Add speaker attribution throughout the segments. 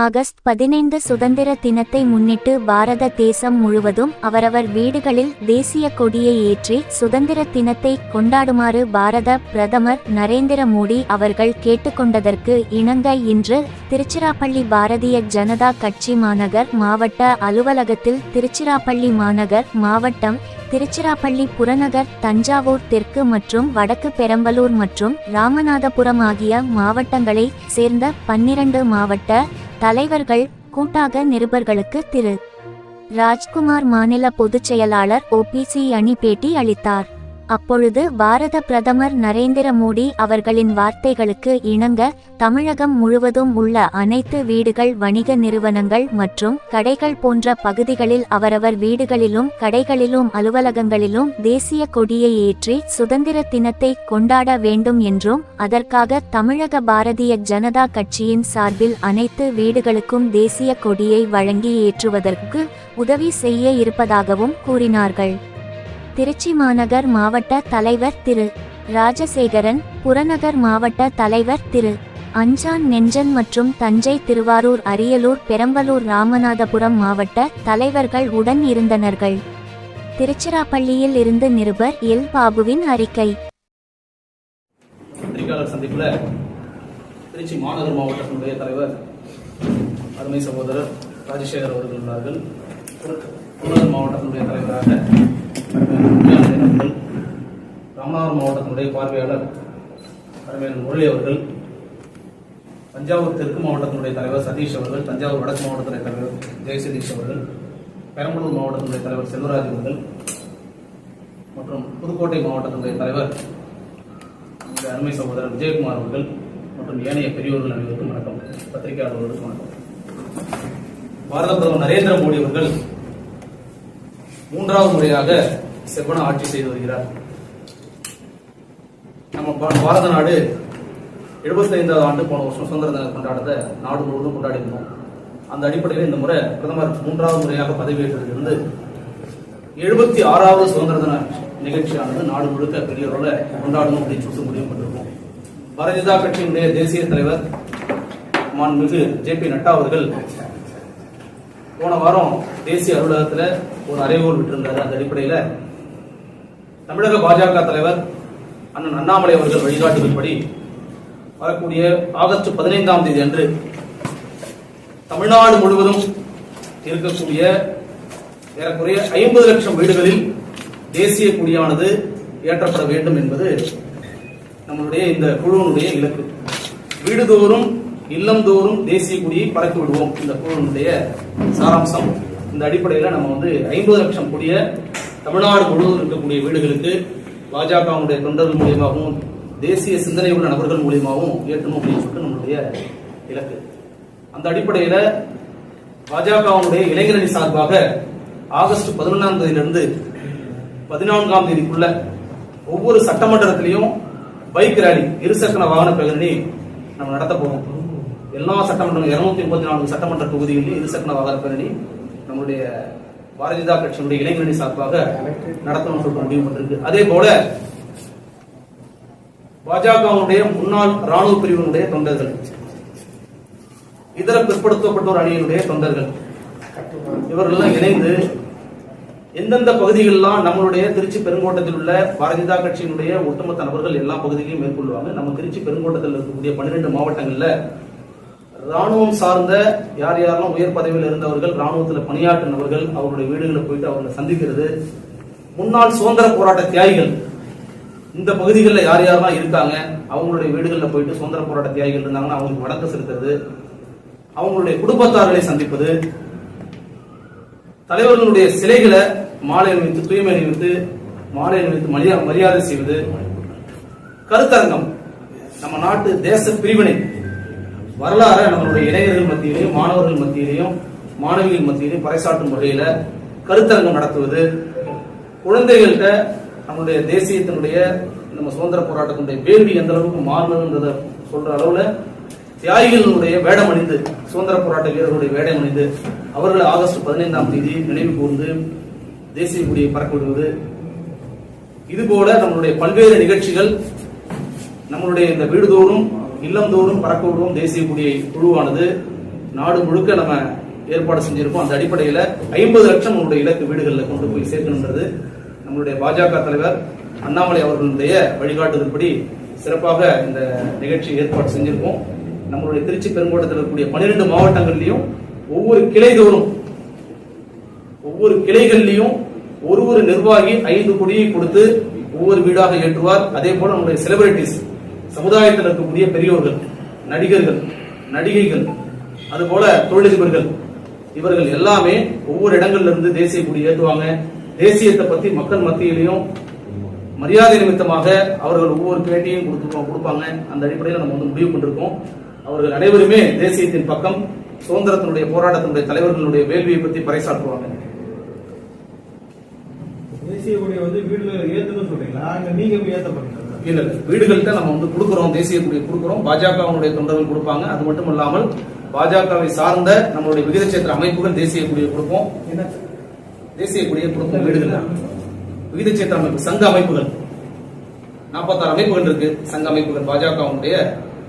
Speaker 1: August 15 சுதந்திர தினத்தை முன்னிட்டு பாரத தேசம் முழுவதும் அவரவர் வீடுகளில் தேசிய கொடியை ஏற்றி சுதந்திர தினத்தை கொண்டாடுமாறு பாரத பிரதமர் நரேந்திர மோடி அவர்கள் கேட்டுக்கொண்டதற்கு இணங்க இன்று திருச்சிராப்பள்ளி பாரதிய ஜனதா கட்சி மாநகர் மாவட்ட அலுவலகத்தில் திருச்சிராப்பள்ளி மாநகர் மாவட்டம், திருச்சிராப்பள்ளி புறநகர், தஞ்சாவூர் தெற்கு மற்றும் வடக்கு, பெரம்பலூர் மற்றும் ராமநாதபுரம் ஆகிய மாவட்டங்களை சேர்ந்த 12 மாவட்ட தலைவர்கள் கூட்டாக நிருபர்களுக்கு திரு. ராஜ்குமார் மாநில பொதுச் செயலாளர் OPC அணி பேட்டி அளித்தார். அப்பொழுது பாரத பிரதமர் நரேந்திர மோடி அவர்களின் வார்த்தைகளுக்கு இணங்க தமிழகம் முழுவதும் உள்ள அனைத்து வீடுகள், வணிக நிறுவனங்கள் மற்றும் கடைகள் போன்ற பகுதிகளில் அவரவர் வீடுகளிலும் கடைகளிலும் அலுவலகங்களிலும் தேசிய கொடியை ஏற்றி சுதந்திர தினத்தை கொண்டாட வேண்டும் என்றும் அதற்காக தமிழக பாரதிய ஜனதா கட்சியின் சார்பில் அனைத்து வீடுகளுக்கும் தேசிய கொடியை வழங்கி ஏற்றுவதற்கு உதவி செய்ய இருப்பதாகவும் கூறினார்கள். திருச்சி மாநகர் மாவட்ட தலைவர் திரு. ராஜசேகரன், புறநகர் மாவட்ட தலைவர் திரு. அஞ்சான் நெஞ்சன் மற்றும் தஞ்சை, திருவாரூர், அரியலூர், பெரம்பலூர், ராமநாதபுரம் மாவட்ட தலைவர்கள் உடன் இருந்தனர்கள். திருச்சிராப்பள்ளியில் இருந்து நிருபர் எல். பாபுவின் அறிக்கை.
Speaker 2: சந்திப்புல திருச்சி மாநகர் மாவட்டத்தினுடைய தலைவர் அருமை சகோதரர் ராஜசேகர் அவர்கள் உள்ளார்கள். புறநகர் மாவட்டத்தினுடைய தலைவராக ராமநாதபுரம் மாவட்டத்தினுடைய பார்வையாளர் அருமையான முரளி அவர்கள், தஞ்சாவூர் தெற்கு மாவட்டத்தினுடைய தலைவர் சதீஷ் அவர்கள், தஞ்சாவூர் வடக்கு மாவட்டத்தினுடைய தலைவர் ஜெயசதீஷ் அவர்கள், பெரம்பலூர் மாவட்டத்தினுடைய தலைவர் செல்வராஜ் அவர்கள் மற்றும் புதுக்கோட்டை மாவட்டத்தினுடைய தலைவர் அருமை சகோதரர் விஜயகுமார் அவர்கள் மற்றும் ஏனைய பெரியோர்கள் அனைவருக்கும் வணக்கம். பத்திரிகையாளர்களுக்கும் வணக்கம். பாரத பிரதமர் நரேந்திர மோடி அவர்கள் 3வது முறையாக செவ்வன ஆட்சி செய்து வருகிறார். நம்ம பாரத நாடு 75வது ஆண்டு போன வருஷம் சுதந்திர தின கொண்டாடத்தை நாடு முழுவதும் கொண்டாடி இருந்தோம். அந்த அடிப்படையில் இந்த முறை பிரதமர் 3வது முறையாக பதவியேற்றதிலிருந்து 76வது சுதந்திர தின நிகழ்ச்சியானது நாடு முழுக்க பெரிய அளவில் கொண்டாடணும் அப்படின்னு சொல்லிட்டு முடிவு பண்ணிருக்கோம். பாரதிய ஜனதா கட்சியினுடைய தேசிய தலைவர் மாண்புமிகு JP நட்டா அவர்கள் போன வாரம் தேசிய அலுவலகத்தில் ஒரு அறைகோல் விட்டிருந்தார். அந்த அடிப்படையில் தமிழக பாஜக தலைவர் அண்ணன் அண்ணாமலை அவர்கள் வழிகாட்டுதல்படி வரக்கூடிய ஆகஸ்ட் 15ஆம் தேதி அன்று தமிழ்நாடு முழுவதும் இருக்கக்கூடிய ஏறக்குறைய 50 லட்சம் வீடுகளில் தேசிய கொடியானது ஏற்றப்பட வேண்டும் என்பது நம்மளுடைய இந்த குழுவினுடைய இலக்கு. வீடுதோறும் இல்லந்தோறும் தேசிய கொடியை பறக்க விடுவோம் இந்த குழுவினுடைய சாராம்சம். இந்த அடிப்படையில் நம்ம 50 லட்சம் கொடிய தமிழ்நாடு முழுவதும் இருக்கக்கூடிய வீடுகளுக்கு பாஜகவுடைய தொண்டர்கள் மூலியமாகவும் தேசிய சிந்தனை உள்ள நபர்கள் மூலியமாகவும் ஏற்றணும் அப்படின்னு சொல்லிட்டு நம்மளுடைய இலக்கு. அந்த அடிப்படையில் பாஜகவுடைய இளைஞரணி சார்பாக ஆகஸ்ட் 11ஆம் தேதியிலிருந்து 14ஆம் தேதிக்குள்ள ஒவ்வொரு சட்டமன்றத்திலையும் பைக் ரேலி, இருசக்கர வாகன பேரணி நம்ம நடத்த போறோம். எல்லா சட்டமன்ற 234 சட்டமன்ற தொகுதிகளிலும் இருசக்கர வாகன பேரணி நம்மளுடைய பாரதிய ஜனதா கட்சியினுடைய இளைஞரணி சார்பாக நடத்தணும்னு சொல்லிட்டு முடிவு பண்ணிருக்கு. அதே போல பாஜகவுடைய முன்னாள் ராணுவ பிரிவினுடைய தொண்டர்கள், இதர பிற்படுத்தப்பட்டோர் அணியினுடைய தொண்டர்கள், இவர்களெல்லாம் இணைந்து எந்தெந்த பகுதிகளெல்லாம் நம்மளுடைய திருச்சி பெருங்கோட்டத்தில் உள்ள பாரதிய ஜனதா கட்சியினுடைய ஒட்டுமொத்த நபர்கள் எல்லா பகுதிகளையும் மேற்கொள்வாங்க. நம்ம திருச்சி பெருங்கோட்டத்தில் இருக்கக்கூடிய 12 மாவட்டங்கள்ல ராணுவம் சார்ந்த யார் யாரெல்லாம் உயர் பதவியில் இருந்தவர்கள், ராணுவத்தில் பணியாற்றினவர்கள், அவருடைய வீடுகளை போயிட்டு அவங்களை சந்திக்கிறது, முன்னாள் சுதந்திர போராட்ட தியாகிகள் இந்த பகுதிகளில் யார் யாரெல்லாம் இருக்காங்க அவங்களுடைய வீடுகளில் போயிட்டு சுதந்திர போராட்ட தியாகிகள் இருந்தாங்கன்னா அவங்களுக்கு வணக்கம் செலுத்துறது, அவங்களுடைய குடும்பத்தார்களை சந்திப்பது, தலைவர்களுடைய சிலைகளை மாலை அணிவித்து தூய்மை அணிவித்து மாலை அணிவித்து மரியாதை செய்வது, கருத்தரங்கம், நம்ம நாட்டு தேச பிரிவினை வரலாறு நம்மளுடைய இளைஞர்கள் மத்தியிலையும் மாணவர்கள் மத்தியிலையும் மாணவிகள் மத்தியிலையும் பறைசாற்றும் வகையில கருத்தரங்கம் நடத்துவது, குழந்தைகள்கிட்ட நம்மளுடைய தேசியத்தினுடைய நம்ம சுதந்திர போராட்டத்தினுடைய வேள்வி எந்த அளவுக்கு மாறணுன்றத சொல்ற அளவுல தியாகிகளுடைய வேடம் அணிந்து, சுதந்திர போராட்ட வீரர்களுடைய வேடம் அணிந்து அவர்களை ஆகஸ்ட் 15ஆம் தேதி நினைவு கூர்ந்து தேசிய கொடியை பறக்க விடுவது, இதுபோல நம்மளுடைய பல்வேறு நிகழ்ச்சிகள் நம்மளுடைய இந்த வீடுதோறும் இல்லந்தோறும் பறக்க விடுவோம் தேசிய கொடியை குழுவானது நாடு முழுக்க நம்ம ஏற்பாடு செஞ்சிருக்கோம். அந்த அடிப்படையில் 50 லட்சம் நம்முடைய இலக்கு வீடுகளில் கொண்டு போய் சேர்க்கணுன்றது நம்மளுடைய பாஜக தலைவர் அண்ணாமலை அவர்களுடைய வழிகாட்டுதல்படி சிறப்பாக இந்த நிகழ்ச்சி ஏற்பாடு செஞ்சிருக்கோம். நம்மளுடைய திருச்சி பெருங்கோட்டத்தில் இருக்கக்கூடிய 12 மாவட்டங்கள்லையும் ஒவ்வொரு கிளைகள்லையும் ஒரு நிர்வாகி 5 கோடியை கொடுத்து ஒவ்வொரு வீடாக ஏற்றுவார். அதே போல நம்முடைய செலிபிரிட்டிஸ், சமுதாயத்தில் இருக்கக்கூடிய பெரியோர்கள், நடிகர்கள், நடிகைகள், அதுபோல தொழிலதிபர்கள், இவர்கள் எல்லாமே ஒவ்வொரு இடங்கள்ல இருந்து தேசிய கொடி ஏற்றுவாங்க. தேசியத்தை பத்தி மக்கள் மத்தியிலையும் மரியாதை நிமித்தமாக அவர்கள் ஒவ்வொரு பேட்டியும் கொடுப்பாங்க. அந்த அடிப்படையில் நம்ம வந்து முடிவு கொண்டிருக்கோம். அவர்கள் அனைவருமே தேசியத்தின் பக்கம், சுதந்திரத்தினுடைய போராட்டத்தினுடைய தலைவர்களுடைய வேள்வியை பற்றி பறைசாற்றுவாங்க.
Speaker 3: தேசிய கொடியை வந்து வீடுல ஏத்தணும்னு சொல்றீங்களா? நீங்க ஏத்த போறீங்களா?
Speaker 2: இல்ல, வீடுகள்கிட்ட நம்ம வந்து கொடுக்கிறோம், தேசிய கொடியை கொடுக்கிறோம். பாஜகவுடைய தொண்டர்கள் கொடுப்பாங்க. அது மட்டும் இல்லாமல் பாஜகவை சார்ந்த நம்மளுடைய விகிதச்சேத்திர அமைப்புகள் தேசிய கொடியை கொடுப்போம். தேசிய கொடியை கொடுப்போம் வீடுகள். விகிதச்சேத்திர அமைப்பு, சங்க அமைப்புகள் 46 அமைப்புகள் இருக்கு. சங்க அமைப்புகள், பாஜகவுடைய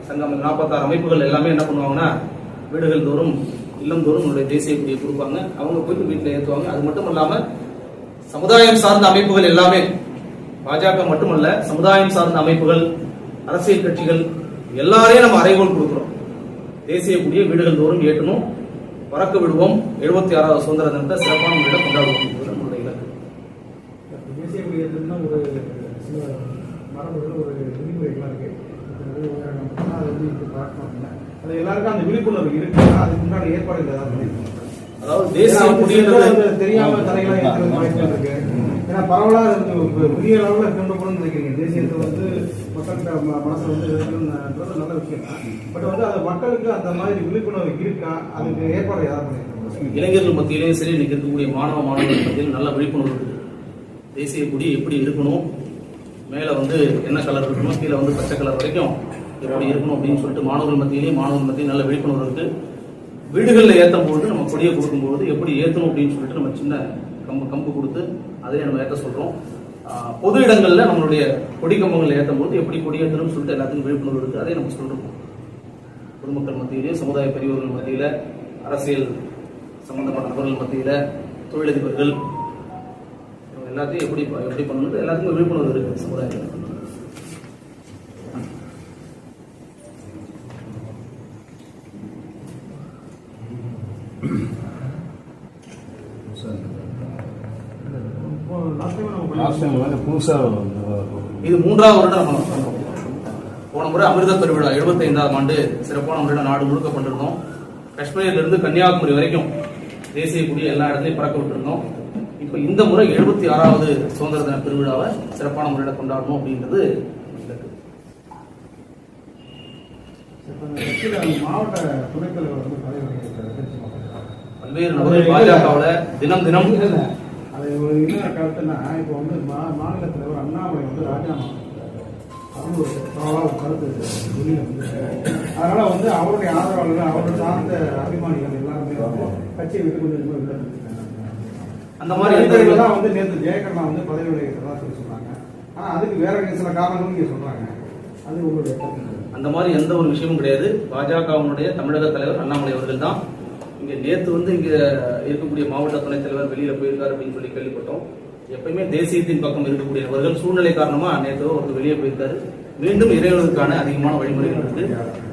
Speaker 2: சங்க 46 அமைப்புகள் எல்லாமே என்ன பண்ணுவாங்கன்னா வீடுகள் தோறும், இல்லம் தோறும் நம்மளுடைய தேசிய கொடியை கொடுப்பாங்க. அவங்க போயிட்டு வீட்டில் ஏற்றுவாங்க. அது மட்டும் இல்லாம சமுதாயம் சார்ந்த அமைப்புகள் எல்லாமே, பாஜக மட்டுமல்ல, சமுதாயம் சார்ந்த அமைப்புகள், அரசியல் கட்சிகள் எல்லாரையும் நம்ம அறைகோல் கொடுக்கிறோம். தேசிய கொடியை வீடுகள் தோறும் ஏற்றணும், பறக்க விடுவோம். 76வது சுதந்திர தினத்தை சிறப்பான முறையில் கொண்டாடுவோம் என்பது நம்முடைய இலக்கு.
Speaker 3: தேசிய கொடி ஏற்றணும்னா ஒரு சில மரபுகள், ஒரு விதிமுறைகள்லாம் இருக்கு. அது வந்து பார்க்கணும். அது எல்லாருக்கும் அந்த விழிப்புணர்வு இருக்கு. அதுக்கு முன்னாடி ஏற்பாடுகள் ஏதாவது
Speaker 2: அதாவது தேசிய கொடின்றது
Speaker 3: தெரியாம தலைகளா ஏற்கிறது வாய்ப்புகள் இருக்கு. ஏன்னா பரவலா பெரிய அளவுல கொண்டு போகணும்னு நினைக்கிறீங்க. தேசியத்தை வந்து மக்கள் மனசை வந்து நல்ல விஷயம். பட் வந்து அது மக்களுக்கு அந்த மாதிரி விழிப்புணர்வு இருக்கா? அதுக்கு ஏற்பாடு ஏதாவது பண்ணிருக்கோம்.
Speaker 2: இளைஞர்கள் மத்தியிலேயும் சரி, இன்னைக்கு இருக்கக்கூடிய மாணவர்கள் மத்தியில் நல்ல விழிப்புணர்வு இருக்கு. தேசிய கொடி எப்படி இருக்கணும், மேல வந்து என்ன கலர் இருக்கணும், கீழே வந்து பச்சை கலர் வரைக்கும் எப்படி இருக்கணும் அப்படின்னு சொல்லிட்டு மாணவர்கள் மத்தியில் நல்ல விழிப்புணர்வு இருக்கு. வீடுகளில் ஏற்றும் பொழுது நம்ம கொடியை கொடுக்கும்போது எப்படி ஏற்றணும் அப்படின்னு சொல்லிட்டு நம்ம சின்ன கம்பு கொடுத்து அதையே நம்ம ஏற்ற சொல்றோம். பொது இடங்கள்ல நம்மளுடைய கொடி கம்பங்கள் ஏற்றும் போது எப்படி கொடி ஏற்றணும்னு சொல்லிட்டு எல்லாத்துக்கும் விழிப்புணர்வு இருக்கு. அதை நம்ம சொல்றோம். பொதுமக்கள் மத்தியிலே, சமுதாய பெரியவர்கள் மத்தியில, அரசியல் சம்பந்தப்பட்ட நபர்கள் மத்தியில, தொழிலதிபர்கள் எல்லாத்தையும் எப்படி பண்ணணும் எல்லாத்துக்கும் விழிப்புணர்வு இருக்கு சமுதாயத்தில். இது 3வது வருடம் நம்ம பண்றோம். போன முறை அமிர்த பெருவிழா 75வது ஆண்டு சிறப்பான முறையில் நாடு முழுக்க பண்ணிருந்தோம். காஷ்மீரிலிருந்து இருந்து கன்னியாகுமரி வரைக்கும் தேசிய கொடி எல்லா இடத்துலையும் பறக்க விட்டுருந்தோம். இப்ப இந்த முறை 76வது சுதந்திர தின பெருவிழாவை சிறப்பான முறையில் கொண்டாடணும் அப்படின்றது
Speaker 3: மாவட்ட துணைத் தலைவர்
Speaker 2: பல்வேறு நபர்கள் பாஜகவில் தினம்
Speaker 3: அது ஒரு என்ன கருத்துன்னா, இப்போ வந்து மாநில தலைவர் அண்ணாமலை வந்து ராஜினாமா அப்படின்னு ஒரு பரவாயில்ல கருத்து வெளியில வந்து, அதனால வந்து அவருடைய ஆதரவாளர்கள், அவருடைய சார்ந்த அபிமானிகள் எல்லாருமே வந்து கட்சியை விட்டு கொஞ்சம் விலகிட்டாங்க.
Speaker 2: அந்த மாதிரி
Speaker 3: தான் வந்து நேற்று ஜெயகண்ணா வந்து பதவி விலகிறதா சொல்லி சொன்னாங்க. ஆனா அதுக்கு வேற சில காரணங்களும் இங்க சொல்றாங்க. அது உங்களுடைய
Speaker 2: அந்த மாதிரி எந்த ஒரு விஷயமும் கிடையாது. பாஜகவினுடைய தமிழக தலைவர் அண்ணாமலை அவர்கள் தான் இங்க நேற்று வந்து இங்க இருக்கக்கூடிய மாவட்ட துணைத் தலைவர் வெளியில போயிருக்காரு அப்படின்னு சொல்லி கேள்விப்பட்டோம். எப்பயுமே தேசியத்தின் பக்கம் இருக்கக்கூடிய நபர்கள் சூழ்நிலை காரணமா நேற்று ஒரு வெளியே போயிருக்காரு. மீண்டும் இறைவனுக்கான அதிகமான வழிமுறைகள் இருக்கு.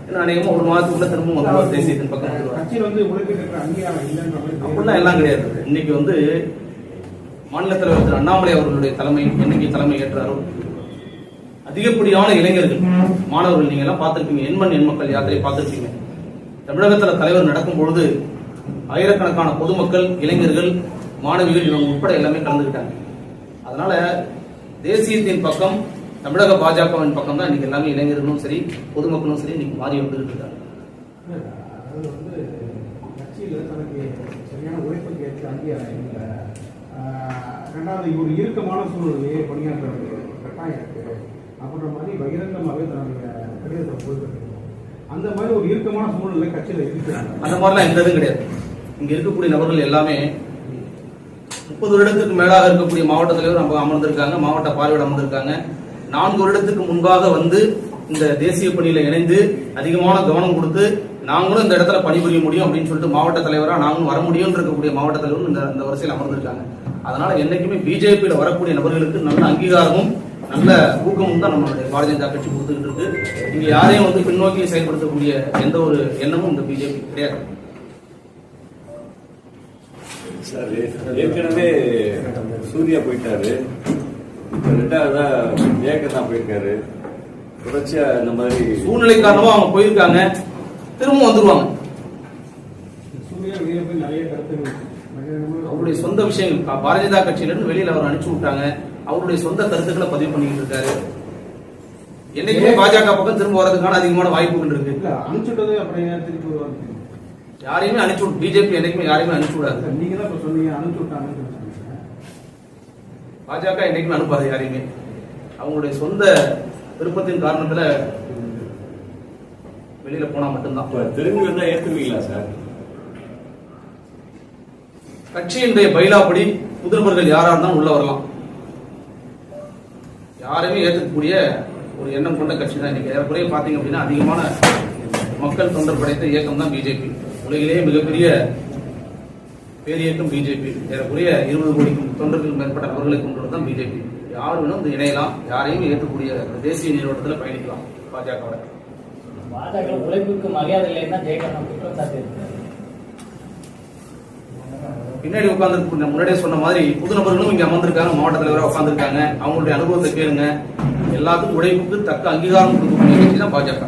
Speaker 2: ஏன்னா அநேகமா ஒரு மாதத்துக்குள்ள திரும்பவும் வந்து தேசியத்தின் பக்கம் அப்படிலாம் எல்லாம் கிடையாது. இன்னைக்கு வந்து மாநில தலைவர் திரு அண்ணாமலை அவர்களுடைய என்னைக்கு தலைமை ஏற்றாரோ அதிகப்படியான இளைஞர்கள், மாணவர்கள், நீங்க எல்லாம் பார்த்திருப்பீங்க. எண் மக்கள் யாத்திரை பார்த்திருப்பீங்க. தமிழகத்தில் தலைவர் நடக்கும் பொழுது ஆயிரக்கணக்கான பொதுமக்கள், இளைஞர்கள், மாணவிகள் இவங்க உட்பட எல்லாமே கலந்துக்கிட்டாங்க. அதனால தேசியத்தின் பக்கம், தமிழக பாஜகவின் பக்கம் தான் இன்னைக்கு எல்லாமே இளைஞர்களும் சரி, பொதுமக்களும் சரி இன்னைக்கு மாறி வந்துட்டு இருக்காங்க.
Speaker 3: சரியான உழைப்புக்கு ஏற்ற அங்கீகாரம் இல்லை. ரெண்டாவது ஒரு இறுக்கமான சூழ்நிலையை பணியாற்ற கட்டாயம் இருக்கு அப்படின்ற மாதிரி பகிரங்கமாகவே தன்னுடைய கடிதத்தை போயிட்டு அந்த மாதிரி ஒரு இறுக்கமான சூழ்நிலை கட்சியில் இருக்கிறாங்க. அந்த
Speaker 2: மாதிரிலாம் எந்த இதுவும் கிடையாது. இங்க இருக்கக்கூடிய நபர்கள் எல்லாமே 30 வருடத்துக்கு மேலாக இருக்கக்கூடிய மாவட்ட தலைவர் நம்ம அமர்ந்திருக்காங்க, மாவட்ட பார்வையிட அமர்ந்திருக்காங்க. 4 வருடத்துக்கு முன்பாக வந்து இந்த தேசிய பணியில இணைந்து அதிகமான கவனம் கொடுத்து நாங்களும் இந்த இடத்துல பணிபுரிய முடியும் அப்படின்னு சொல்லிட்டு மாவட்ட தலைவராக நாங்களும் வர முடியும் இருக்கக்கூடிய மாவட்ட தலைவரும் இந்த வரிசையில் அமர்ந்திருக்காங்க. அதனால என்னைக்குமே பிஜேபியில் வரக்கூடிய நபர்களுக்கு நல்ல அங்கீகாரமும் நல்ல ஊக்கமும் தான் நம்மளுடைய பாரதிய ஜனதா கட்சி கொடுத்துக்கிட்டு இருக்கு. இங்க யாரையும் வந்து பின்னோக்கி செயல்படுத்தக்கூடிய எந்த ஒரு எண்ணமும் இந்த பிஜேபி கிடையாது.
Speaker 4: சார், ஏற்கனவே சூர்யா போயிட்டாரு, ரெண்டாவதா ஜெயகர் தான் போயிருக்காரு. தொடர்ச்சியா இந்த மாதிரி
Speaker 2: சூழ்நிலை காரணமா அவங்க போயிருக்காங்க, திரும்ப வந்துருவாங்க. அவருடைய சொந்த விஷயங்கள் பாரதிய ஜனதா கட்சியிலிருந்து வெளியில அவர் அனுப்பிச்சு விட்டாங்க. அவருடைய சொந்த கருத்துக்களை பதிவு பண்ணிட்டு இருக்காரு. என்னைக்குமே பாஜக பக்கம் திரும்ப வரதுக்கான அதிகமான வாய்ப்புகள் இருக்கு.
Speaker 3: அனுப்பிச்சுட்டது அப்படியே திருப்பி வருவாங்க.
Speaker 2: யாரையுமே அனுப்பிச்சு பிஜேபி என்னைக்குமே யாரையுமே அனுப்பிச்சு விடாது.
Speaker 3: நீங்க தான் இப்ப சொன்னீங்க அனுப்பிச்சு விட்டாங்க.
Speaker 2: பாஜக என்னைக்குமே அனுப்பாது யாரையுமே. அவங்களுடைய சொந்த விருப்பத்தின் காரணத்துல வெளியில போனா மட்டும்தான்.
Speaker 4: திரும்பி வந்தா ஏற்றுவீங்களா சார்?
Speaker 2: கட்சியினுடைய பைலாப்படி புதுநபர்கள் யாரா இருந்தாலும் உள்ள வரலாம். யாருமே ஏற்கக்கூடிய ஒரு எண்ணம் கொண்ட கட்சி தான் இன்னைக்கு. ஏறக்குறைய பாத்தீங்க அப்படின்னா அதிகமான மக்கள் தொண்டர் படைத்த இயக்கம் தான் பிஜேபி. உலகிலேயே மிகப்பெரிய பேரியக்கம் பிஜேபி. ஏறக்குறைய 20 கோடி தொண்டர்களுக்கு மேற்பட்ட நபர்களை கொண்டு தான் பிஜேபி. யார் வேணும் வந்து இணையலாம், யாரையும் ஏற்கக்கூடிய தேசிய நீரோட்டத்தில் பயணிக்கலாம். பாஜக
Speaker 5: உழைப்புக்கு மரியாதை இல்லைன்னா ஜெயகர் குற்றம் சாட்டி
Speaker 2: பின்னாடி உட்கார்ந்து முன்னாடியே சொன்ன மாதிரி புது நபர்களும் இங்க அமர்ந்திருக்காங்க, மாவட்ட தலைவராக உட்கார்ந்துருக்காங்க. அவங்களுடைய அனுபவத்தை கேளுங்க. எல்லாத்துக்கும் உழைப்புக்கு தக்க அங்கீகாரம் கொடுக்கக்கூடிய கட்சி தான் பாஜக.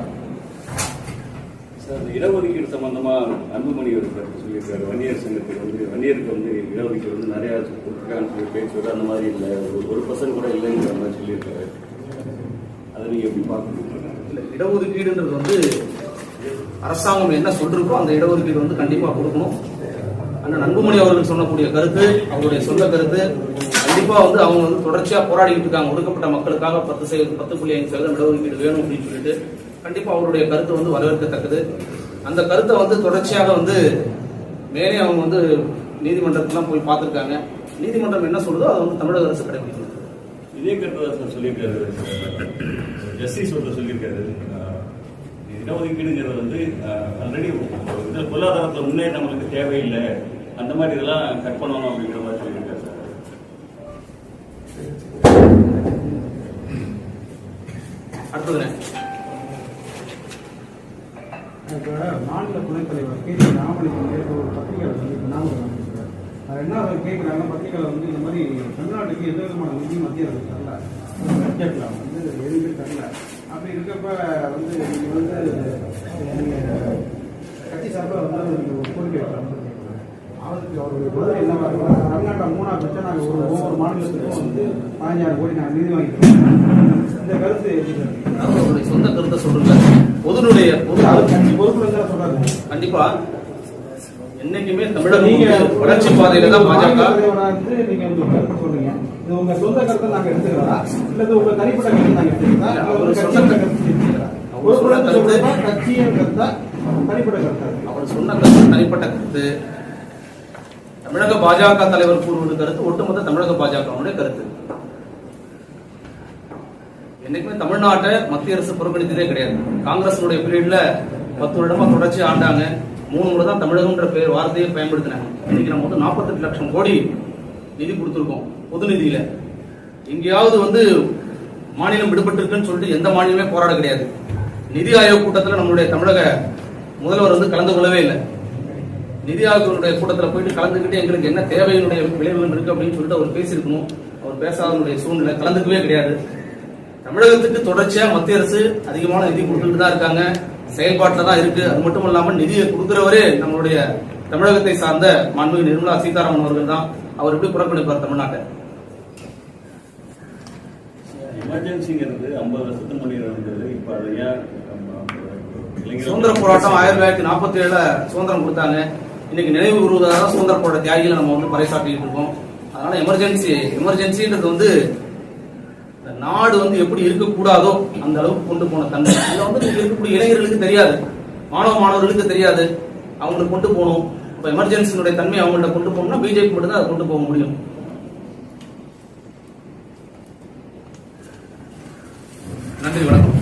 Speaker 4: சார், இடஒதுக்கீடு சம்பந்தமா அன்புமணி ஒரு கருத்து சொல்லியிருக்காரு. வன்னியர் சங்கத்துக்கு வன்னியருக்கு இடஒதுக்கீடு நிறைய கொடுத்துருக்கான்னு சொல்லி பேச்சு அந்த மாதிரி இல்லை, 1% கூட இல்லைங்கிற மாதிரி சொல்லியிருக்காரு. அதை நீங்க எப்படி பார்க்கணும்?
Speaker 2: இல்ல, இடஒதுக்கீடுன்றது அரசாங்கம் என்ன சொல்றதோ அந்த இடஒதுக்கீடு கண்டிப்பா கொடுக்கணும். அண்ணன் அன்புமணி அவர்கள் சொல்லக்கூடிய கருத்து, அவருடைய சொந்த கருத்து. கண்டிப்பா அவங்க தொடர்ச்சியா போராடிட்டு இருக்காங்க. ஒடுக்கப்பட்ட மக்களுக்காக 10.5% இடஒதுக்கீடு வேணும் அப்படின்னு சொல்லிட்டு கண்டிப்பா அவருடைய கருத்து வரவேற்கத்தக்கது. அந்த கருத்தை தொடர்ச்சியாக மேலே அவங்க நீதிமன்றத்துலாம் போய் பார்த்திருக்காங்க. நீதிமன்றம் என்ன சொல்றதோ அதை தமிழக அரசு கடைபிடிக்கணும்.
Speaker 4: இதே கருத்து தான் சொல்லியிருக்காரு ஜஸ்டிஸ் சொல்லியிருக்காரு. இடஒதுக்கீடுங்கிறது ஆல்ரெடி பொருளாதாரத்தில் முன்னே நம்மளுக்கு தேவையில்லை, அந்த மாதிரி இதெல்லாம் கட் பண்ணணும் அப்படிங்கிற மாதிரி சொல்லியிருக்காரு சார்.
Speaker 2: அடுத்தது
Speaker 3: இப்போ மாநில துணைத் தலைவர் கே ராமலிங்கம் ஒரு பத்திரிகை நாமக்கல் அமைச்சிருக்காரு. அது என்ன அவர் கேட்குறாங்க, பத்திரிகையில் இந்த மாதிரி தமிழ்நாட்டுக்கு எந்த விதமான நிதி மத்திய அரசு தரல, பட்ஜெட்டில் எதுவுமே தரல. அப்படி இருக்கப்ப நீங்கள் கட்சி சார்பாக நீங்கள் கோரிக்கை வைக்கலாம். அவருக்கு அவருடைய பதில் என்னவா இருக்கும்? தமிழ்நாட்டை 3ஆவது பட்சம் நாங்கள் ஒவ்வொரு மாநிலத்துக்கும் 15,000 கோடி நாங்கள் நிதி வாங்கிக்கிறோம். இந்த கருத்து
Speaker 2: அவருடைய சொந்த கருத்தை சொல்றாங்க. பொதுனுடைய கண்டிப்பா என்னைக்குமே தமிழக வளர்ச்சி பாதையில தான் பாஜக.
Speaker 3: நீங்க சொல்றீங்க, இது உங்க சொந்த கருத்தை நாங்க எடுத்துக்கிறோம் இல்ல உங்க தனிப்பட்ட கருத்தை நாங்க எடுத்துக்கிறோம்? கட்சியின் கருத்தா தனிப்பட்ட கருத்தா?
Speaker 2: அவர் சொன்ன கருத்து தனிப்பட்ட கருத்து. தமிழக பாஜக தலைவர் கூறுவது கருத்து ஒட்டுமொத்த தமிழக பாஜகவுடைய கருத்து. என்னைக்குமே தமிழ்நாட்டை மத்திய அரசு புறக்கணித்ததே கிடையாது. காங்கிரஸினுடைய பீரியட்ல 10 வருடமா தொடர்ச்சி ஆண்டாங்க. 3 முறை தான் தமிழகம்ன்ற பேர் வார்த்தையை பயன்படுத்தினாங்க. இன்னைக்கு நம்ம 48 லட்சம் கோடி நிதி கொடுத்திருக்கோம் பொது நிதியில. எங்கேயாவது மாநிலம் விடுபட்டு இருக்குன்னு சொல்லிட்டு எந்த மாநிலமே போராட கிடையாது. நிதி ஆயோக் கூட்டத்தில் நம்மளுடைய தமிழக முதல்வர் கலந்து கொள்ளவே இல்லை. நிதி ஆயோகனுடைய கூட்டத்தில் போயிட்டு கலந்துக்கிட்டு எங்களுக்கு என்ன தேவையினுடைய விளைவுகள் இருக்கு அப்படின்னு சொல்லிட்டு அவர் பேசியிருக்கணும். அவர் பேசாதனுடைய சூழ்நிலை கலந்துக்கவே கிடையாது. தமிழகத்துக்கு தொடர்ச்சியா மத்திய அரசு அதிகமான நிதி கொடுத்துட்டு தான் இருக்காங்க, செயல்பாட்டில் தான் இருக்கு. அது மட்டும் இல்லாமல் நிதியை கொடுக்கிறவரே நம்மளுடைய தமிழகத்தை சார்ந்த மாண்புமிகு நிர்மலா சீதாராமன் அவர்கள் தான். அவர் எப்படி புறக்கணிப்பார் தமிழ்நாட்டை?
Speaker 4: எமர்ஜென்சிங்கிறது 50 வருஷத்துக்கு முன்னாடி இருந்தது. இப்ப அது ஏன்
Speaker 2: சுதந்திர போராட்டம் 1947 சுதந்திரம் கொடுத்தாங்க. இன்னைக்கு நினைவு கூறுவதாக சுதந்திர போராட்ட தியாகிகளை நம்ம பறைசாட்டிட்டு இருக்கோம். அதனால எமர்ஜென்சின்றது நாடு எப்படி இருக்கக்கூடாதோ அந்த அளவுக்கு கொண்டு போன தன்மை இதை இருக்கக்கூடிய இளைஞர்களுக்கு தெரியாது, மாணவர்களுக்கு தெரியாது. அவங்களுக்கு கொண்டு போகணும். இப்ப எமர்ஜென்சியினுடைய தன்மை அவங்கள்ட்ட கொண்டு போகணும்னா பிஜேபி மட்டும் தான் அதை கொண்டு போக முடியும். நன்றி, வணக்கம்.